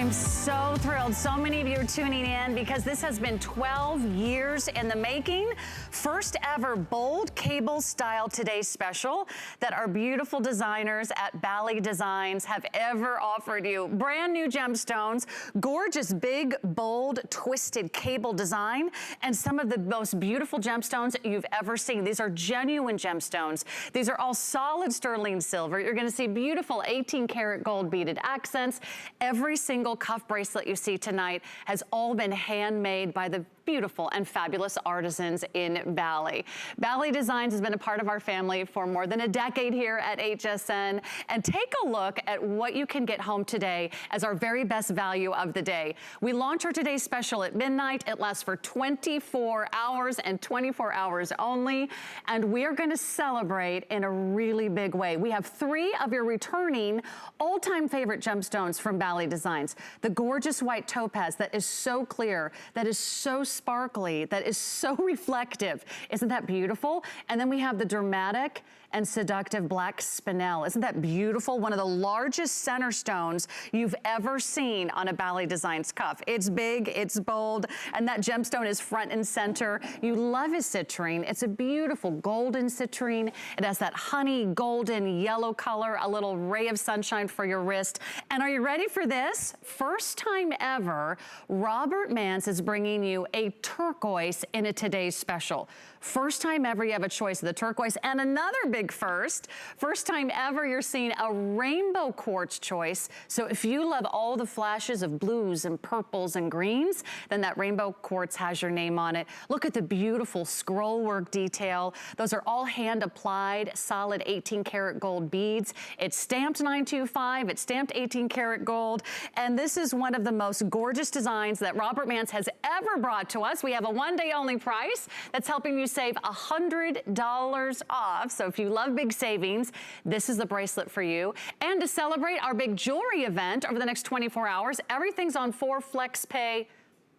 I'm so thrilled. So many of you are tuning in because this has been 12 years in the making. First ever bold cable style Today Special that our beautiful designers at Bali Designs have ever offered you. Brand new gemstones, gorgeous, big, bold, twisted cable design, and some of the most beautiful gemstones you've ever seen. These are genuine gemstones. These are all solid sterling silver. You're gonna see beautiful 18 karat gold beaded accents. Every single cuff bracelet you see tonight has all been handmade by the beautiful and fabulous artisans in Bali. Bali Designs has been a part of our family for more than a decade here at HSN. And take a look at what you can get home today as our very best value of the day. We launch our Today Special at midnight. It lasts for 24 hours and 24 hours only. And we are going to celebrate in a really big way. We have 3 of your returning all-time favorite gemstones from Bali Designs. The gorgeous white topaz that is so clear, that is so sparkly, that is so reflective. Isn't that beautiful? And then we have the dramatic and seductive black spinel. Isn't that beautiful? One of the largest center stones you've ever seen on a Bali Designs cuff. It's big, it's bold, and that gemstone is front and center. You love his citrine. It's a beautiful golden citrine. It has that honey golden yellow color, a little ray of sunshine for your wrist. And are you ready for this? First time ever, Robert Mance is bringing you a turquoise in a Today's Special. First time ever you have a choice of the turquoise, and another big first. First time ever you're seeing a rainbow quartz choice. So if you love all the flashes of blues and purples and greens, then that rainbow quartz has your name on it. Look at the beautiful scroll work detail. Those are all hand applied, solid 18 karat gold beads. It's stamped 925, it's stamped 18 karat gold, and this is one of the most gorgeous designs that Robert Mance has ever brought to us. We have a one-day only price that's helping you save $100 off. So if you love big savings, this is the bracelet for you. And to celebrate our big jewelry event over the next 24 hours, everything's on 4 flex pay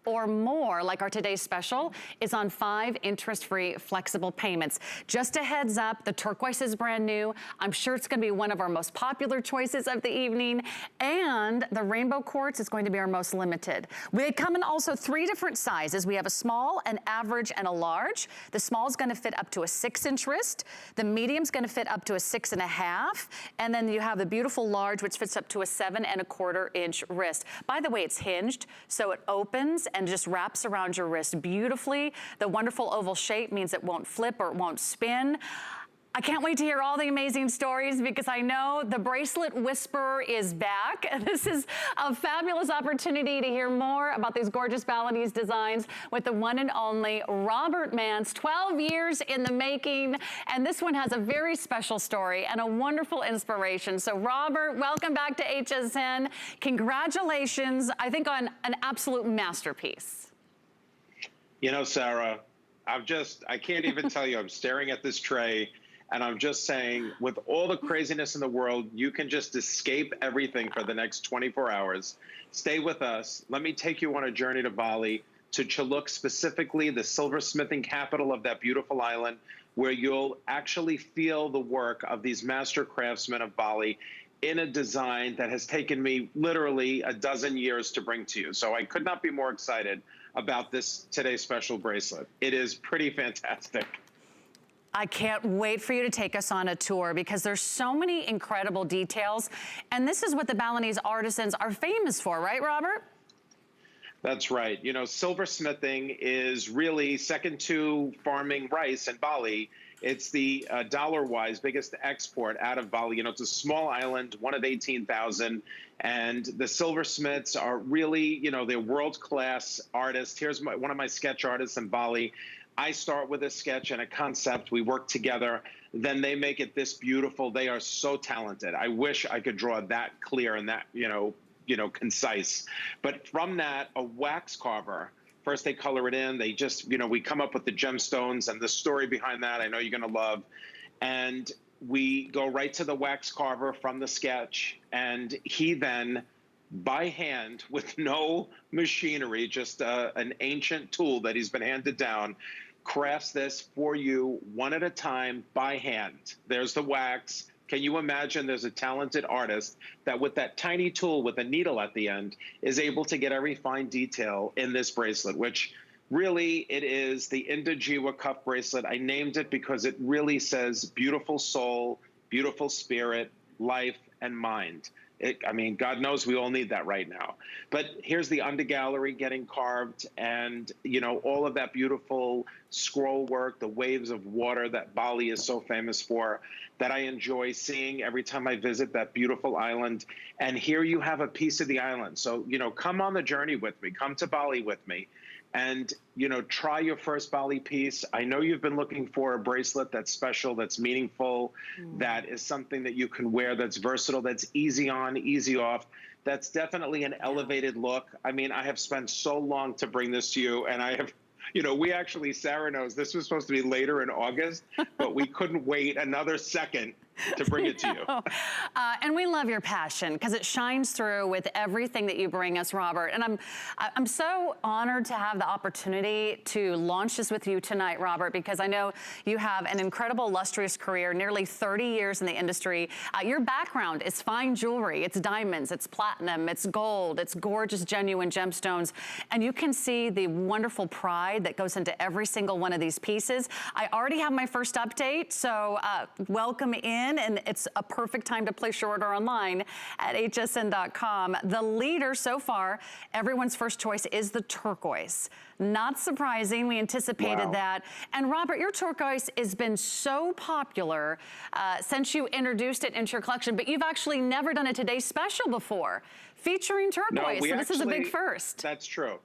or more, like our Today's Special, is on 5 interest-free flexible payments. Just a heads up, the turquoise is brand new. I'm sure it's gonna be one of our most popular choices of the evening. And the rainbow quartz is going to be our most limited. They come in also 3 different sizes. We have a small, an average, and a large. The small is gonna fit up to a 6-inch wrist. The medium's gonna fit up to a 6.5. And then you have the beautiful large, which fits up to a 7.25-inch wrist. By the way, it's hinged, so it opens and just wraps around your wrist beautifully. The wonderful oval shape means it won't flip or it won't spin. I can't wait to hear all the amazing stories because I know the Bracelet Whisperer is back. This is a fabulous opportunity to hear more about these gorgeous Balinese designs with the one and only Robert Mance, 12 years in the making. And this one has a very special story and a wonderful inspiration. So Robert, welcome back to HSN. Congratulations, I think, on an absolute masterpiece. You know, Sarah, I can't even tell you, I'm staring at this tray and I'm just saying, with all the craziness in the world, you can just escape everything for the next 24 hours. Stay with us. Let me take you on a journey to Bali, to Chiluk specifically, the silversmithing capital of that beautiful island, where you'll actually feel the work of these master craftsmen of Bali in a design that has taken me literally a dozen years to bring to you. So I could not be more excited about this Today's Special bracelet. It is pretty fantastic. I can't wait for you to take us on a tour because there's so many incredible details. And this is what the Balinese artisans are famous for, right, Robert? That's right. You know, silversmithing is really second to farming rice in Bali. It's the dollar-wise biggest export out of Bali. You know, it's a small island, one of 18,000. And the silversmiths are really, you know, they're world-class artists. Here's one of my sketch artists in Bali. I start with a sketch and a concept. We work together. Then they make it this beautiful. They are so talented. I wish I could draw that clear and that, you know, concise. But from that, a wax carver, first they color it in. They just, you know, we come up with the gemstones and the story behind that I know you're going to love. And we go right to the wax carver from the sketch. And he then, by hand, with no machinery, just an ancient tool that he's been handed down, crafts this for you one at a time by hand. There's the wax, Can you imagine there's a talented artist that with that tiny tool with a needle at the end is able to get every fine detail in this bracelet, which really it is the Indah Jiwa cuff bracelet. I named it because it really says beautiful soul, beautiful spirit, life, and mind. I mean, God knows we all need that right now. But here's the undergallery getting carved and, you know, all of that beautiful scroll work, the waves of water that Bali is so famous for, that I enjoy seeing every time I visit that beautiful island. And here you have a piece of the island. So, you know, come on the journey with me. Come to Bali with me. And, you know, try your first Bali piece. I know you've been looking for a bracelet that's special, that's meaningful, that is something that you can wear, that's versatile, that's easy on, easy off. That's definitely an elevated look. I mean, I have spent so long to bring this to you, and I have, you know, we actually, Sarah knows, this was supposed to be later in August, but we couldn't wait another second to bring it to you. And we love your passion because it shines through with everything that you bring us, Robert. And I'm so honored to have the opportunity to launch this with you tonight, Robert, because I know you have an incredible, illustrious career, nearly 30 years in the industry. Your background is fine jewelry, it's diamonds, it's platinum, it's gold, it's gorgeous, genuine gemstones. And you can see the wonderful pride that goes into every single one of these pieces. I already have my first update, so welcome in. And it's a perfect time to place your order online at hsn.com. The leader so far, everyone's first choice is the turquoise. Not surprising, we anticipated that. And Robert, your turquoise has been so popular since you introduced it into your collection, but you've actually never done a Today Special before, featuring turquoise, so this is a big first. That's true.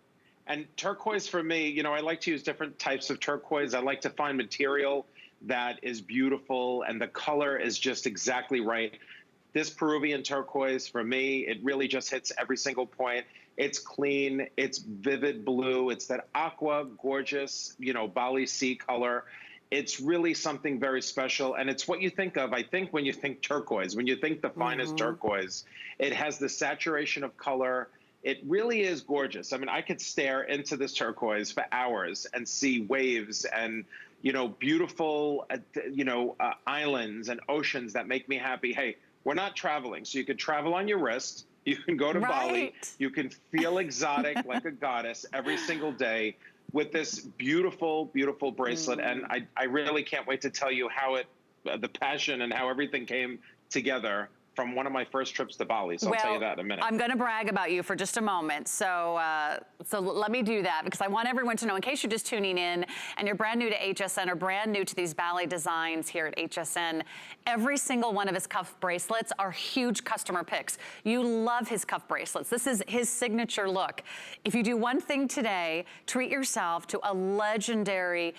And turquoise for me, you know, I like to use different types of turquoise. I like to find material that is beautiful and the color is just exactly right. This Peruvian turquoise, for me, it really just hits every single point. It's clean, it's vivid blue, it's that aqua, gorgeous, you know, Bali sea color. It's really something very special, and it's what you think of, I think, when you think turquoise. When you think the finest turquoise, it has the saturation of color. It really is gorgeous. I mean, I could stare into this turquoise for hours and see waves and, you know, beautiful, islands and oceans that make me happy. Hey, we're not traveling, so you could travel on your wrist. You can go to Bali. You can feel exotic like a goddess every single day with this beautiful, beautiful bracelet. And I really can't wait to tell you how the passion and how everything came together from one of my first trips to Bali. So I'll tell you that in a minute. I'm going to brag about you for just a moment. So let me do that because I want everyone to know, in case you're just tuning in and you're brand new to HSN or brand new to these Bali designs here at HSN, every single one of his cuff bracelets are huge customer picks. You love his cuff bracelets. This is his signature look. If you do one thing today, treat yourself to a legendary,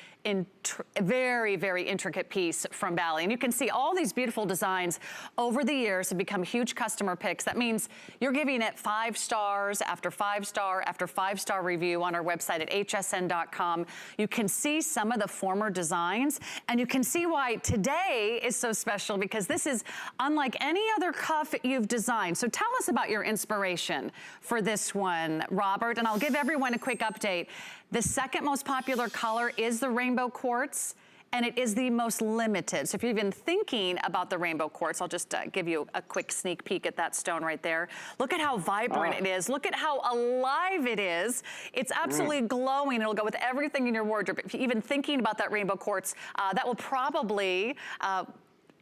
very, very intricate piece from Bali. And you can see all these beautiful designs over the years have become huge customer picks. That means you're giving it 5 stars after 5 star after 5 star review on our website at hsn.com. You can see some of the former designs, and you can see why today is so special because this is unlike any other cuff you've designed. So tell us about your inspiration for this one, Robert, and I'll give everyone a quick update. The second most popular color is the rainbow quartz, and it is the most limited. So if you've been thinking about the rainbow quartz, I'll just give you a quick sneak peek at that stone right there. Look at how vibrant it is. Look at how alive it is. It's absolutely glowing. It'll go with everything in your wardrobe. If you're even thinking about that rainbow quartz, that will probably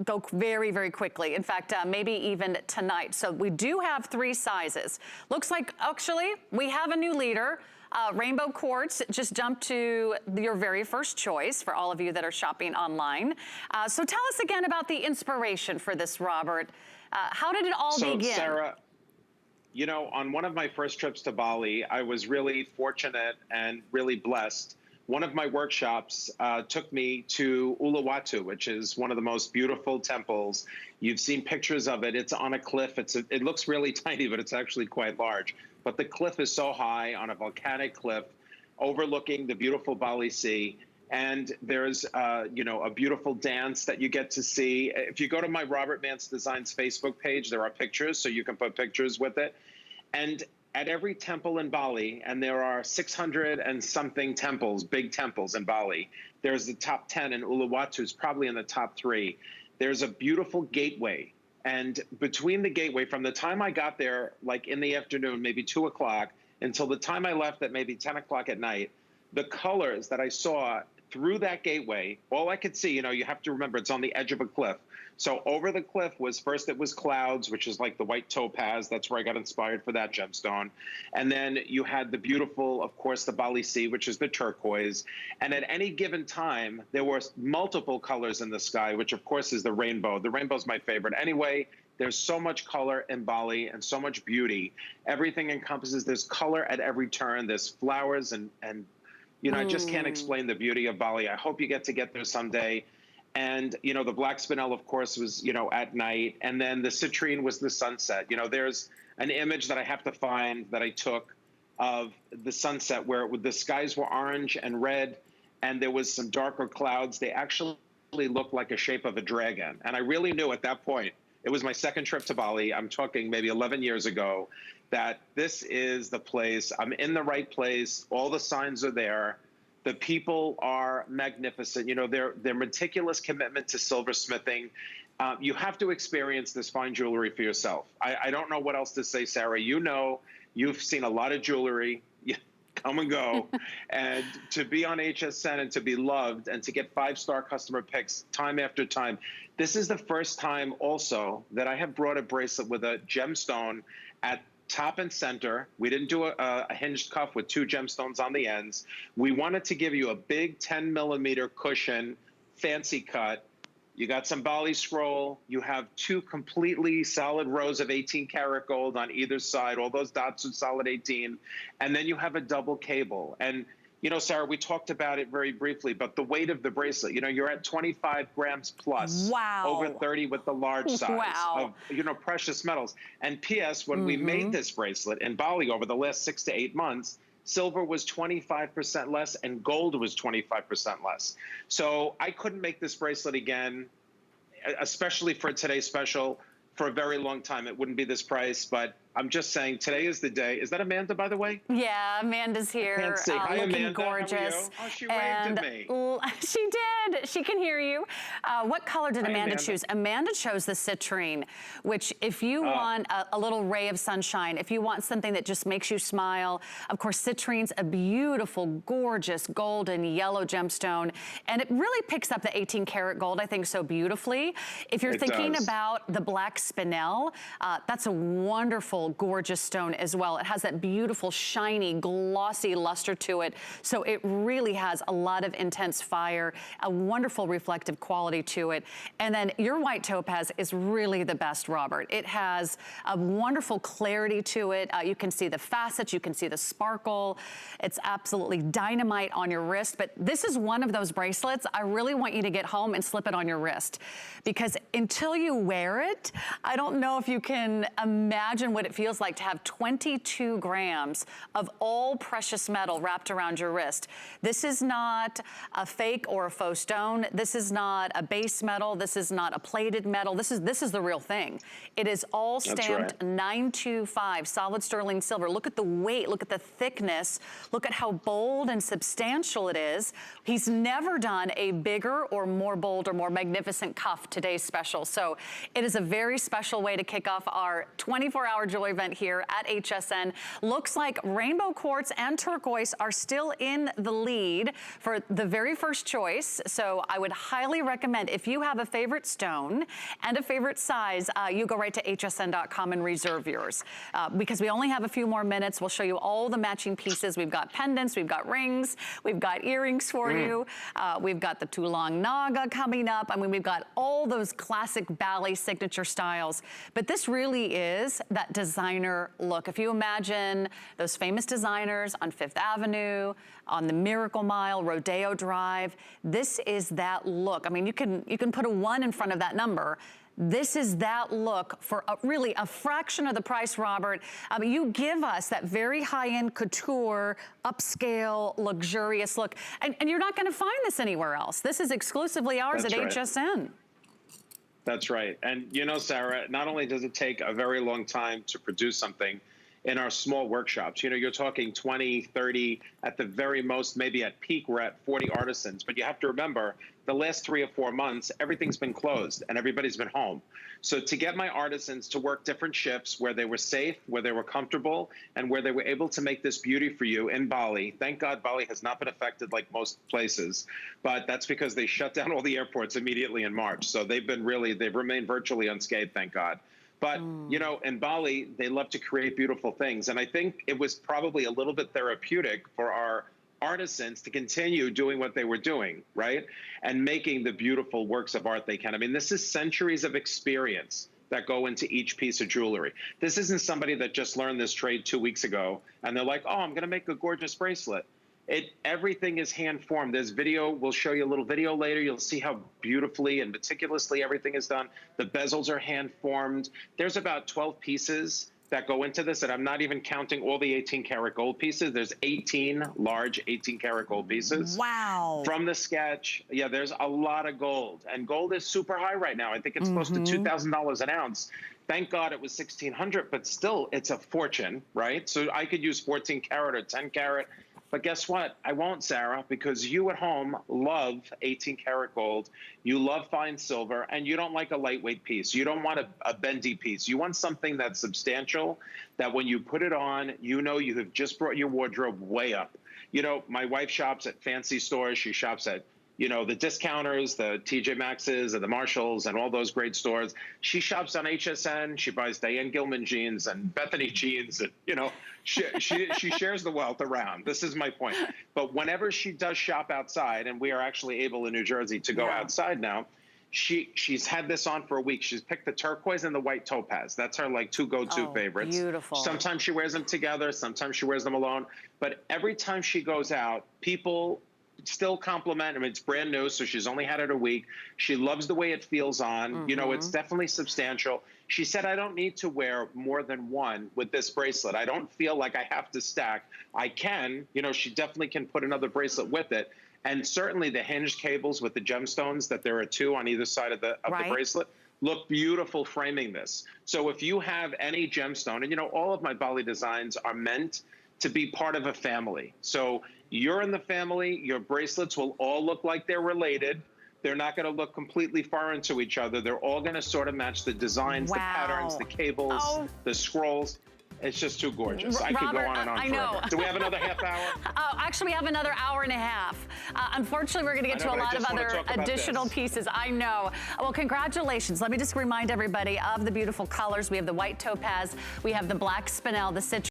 go very, very quickly. In fact, maybe even tonight. So we do have 3 sizes. Looks like, actually, we have a new leader. Rainbow quartz just jumped to your very first choice for all of you that are shopping online. So tell us again about the inspiration for this, Robert. How did it all begin? So Sarah, you know, on one of my first trips to Bali, I was really fortunate and really blessed. One of my workshops took me to Uluwatu, which is one of the most beautiful temples. You've seen pictures of it. It's on a cliff. It looks really tiny, but it's actually quite large. But the cliff is so high on a volcanic cliff overlooking the beautiful Bali Sea. And there's, a beautiful dance that you get to see. If you go to my Robert Mance Designs Facebook page, there are pictures, so you can put pictures with it. And at every temple in Bali, and there are 600 and something temples, big temples in Bali, there's the top 10, and Uluwatu is probably in the top 3. there's a beautiful gateway. And between the gateway, from the time I got there, like in the afternoon, maybe 2 o'clock, until the time I left at maybe 10 o'clock at night, the colors that I saw through that gateway, all I could see, you know, you have to remember it's on the edge of a cliff. So over the cliff was first, it was clouds, which is like the white topaz. That's where I got inspired for that gemstone. And then you had the beautiful, of course, the Bali sea, which is the turquoise. And at any given time, there were multiple colors in the sky, which of course is the rainbow. The rainbow's my favorite. Anyway, there's so much color in Bali and so much beauty. Everything encompasses, there's color at every turn. There's flowers and you know, I just can't explain the beauty of Bali. I hope you get there someday. And, you know, the black spinel, of course, was, you know, at night. And then the citrine was the sunset. You know, there's an image that I have to find that I took of the sunset where the skies were orange and red and there was some darker clouds. They actually looked like a shape of a dragon. And I really knew at that point, it was my second trip to Bali. I'm talking maybe 11 years ago, that this is the place. I'm in the right place. All the signs are there. The people are magnificent. You know, their meticulous commitment to silversmithing. You have to experience this fine jewelry for yourself. I don't know what else to say, Sarah. You know, you've seen a lot of jewelry. Come and go. And to be on HSN and to be loved and to get 5-star customer picks time after time. This is the first time also that I have brought a bracelet with a gemstone at top and center. We didn't do a hinged cuff with 2 gemstones on the ends. We wanted to give you a big 10mm cushion, fancy cut. You got some Bali scroll. You have 2 completely solid rows of 18 karat gold on either side. All those dots are solid 18. And then you have a double cable. And, you know, Sarah, we talked about it very briefly, but the weight of the bracelet, you know, you're at 25 grams plus. Wow. Over 30 with the large size of, you know, precious metals. And P.S., when we made this bracelet in Bali over the last 6 to 8 months, silver was 25% less and gold was 25% less. So I couldn't make this bracelet again, especially for today's special, for a very long time. It wouldn't be this price, but I'm just saying today is the day. Is that Amanda, by the way? Yeah, Amanda's here. I can't see. Hi, looking Amanda. gorgeous. How are you? Oh, she waved at me. She did. She can hear you. What color did Amanda choose? Amanda chose the citrine, which if you want a little ray of sunshine, if you want something that just makes you smile, of course, citrine's a beautiful, gorgeous golden yellow gemstone, and it really picks up the 18 karat gold, I think, so beautifully. If you're thinking about the black spinel, that's a wonderful, gorgeous stone as well. It has that beautiful, shiny, glossy luster to it. So it really has a lot of intense fire, a wonderful reflective quality to it. And then your white topaz is really the best, Robert. It has a wonderful clarity to it. You can see the facets, you can see the sparkle. It's absolutely dynamite on your wrist. But this is one of those bracelets I really want you to get home and slip it on your wrist. Because until you wear it, I don't know if you can imagine what it feels like to have 22 grams of all precious metal wrapped around your wrist. This is not a fake or a faux stone. This is not a base metal. This is not a plated metal. This is the real thing. It is all stamped 925 solid sterling silver. Look at the weight. Look at the thickness. Look at how bold and substantial it is. He's never done a bigger or more bold or more magnificent cuff today's special. So it is a very special way to kick off our 24-hour jewelry event here at HSN. Looks like rainbow quartz and turquoise are still in the lead for the very first choice. So I would highly recommend, if you have a favorite stone and a favorite size, you go right to hsn.com and reserve yours. Because we only have a few more minutes. We'll show you all the matching pieces. We've got pendants, we've got rings, we've got earrings for you. We've got the Tulang Naga coming up. I mean, we've got all those classic Bali signature styles. But this really is that designer look. If you imagine those famous designers on Fifth Avenue, on the Miracle Mile, Rodeo Drive, this is that look. I mean, you can put a 1 in front of that number. This is that look for really a fraction of the price, Robert. You give us that very high-end couture, upscale, luxurious look. And you're not going to find this anywhere else. This is exclusively ours at HSN. That's right. And you know, Sarah, not only does it take a very long time to produce something, in our small workshops. You know, you're talking 20, 30, at the very most, maybe at peak, we're at 40 artisans. But you have to remember, the last 3 or 4 months, everything's been closed and everybody's been home. So to get my artisans to work different shifts where they were safe, where they were comfortable, and where they were able to make this beauty for you in Bali. Thank God Bali has not been affected like most places, but that's because they shut down all the airports immediately in March. So they've remained virtually unscathed, thank God. But, you know, in Bali, they love to create beautiful things. And I think it was probably a little bit therapeutic for our artisans to continue doing what they were doing, right? And making the beautiful works of art they can. I mean, this is centuries of experience that go into each piece of jewelry. This isn't somebody that just learned this trade 2 weeks ago and they're like, oh, I'm going to make a gorgeous bracelet. Everything is hand formed. There's video. We'll show you a little video later. You'll see how beautifully and meticulously everything is done. The bezels are hand formed. There's about 12 pieces that go into this, and I'm not even counting all the 18 karat gold pieces. There's 18 large 18 karat gold pieces. Wow. From the sketch, yeah, there's a lot of gold. And gold is super high right now. I think it's close to $2,000 an ounce. Thank God it was $1,600, but still it's a fortune, right? So I could use 14 karat or 10 karat. But guess what? I won't, Sarah, because you at home love 18 karat gold. You love fine silver, and you don't like a lightweight piece. You don't want a bendy piece. You want something that's substantial, that when you put it on, you know you have just brought your wardrobe way up. You know, my wife shops at fancy stores. She shops at, you know, the discounters, the TJ Maxx's and the Marshalls and all those great stores. She shops on HSN. She buys Diane Gilman jeans and Bethany jeans, and, you know, she shares the wealth around. This is my point. But whenever she does shop outside, and we are actually able in New Jersey to go outside now, she's had this on for a week. She's picked the turquoise and the white topaz. That's her like 2 go-to favorites. Beautiful. Sometimes she wears them together. Sometimes she wears them alone. But every time she goes out, people still compliment. I mean, it's brand new, so she's only had it a week. She loves the way it feels on. You know, it's definitely substantial. She said, I don't need to wear more than one with this bracelet. I don't feel like I have to stack. I can, you know, she definitely can put another bracelet with it. And certainly the hinged cables with the gemstones, that there are 2 on either side of the bracelet, look beautiful framing this. So if you have any gemstone, and you know, all of my Bali designs are meant to be part of a family. So you're in the family, your bracelets will all look like they're related. They're not going to look completely foreign to each other. They're all going to sort of match the designs, the patterns, the cables, the scrolls. It's just too gorgeous. I could go on and on forever. Know. Do we have another half hour? Actually, we have another hour and a half. Unfortunately, we're going to get to a lot of other additional pieces. I know. Well, congratulations. Let me just remind everybody of the beautiful colors. We have the white topaz. We have the black spinel, the citrine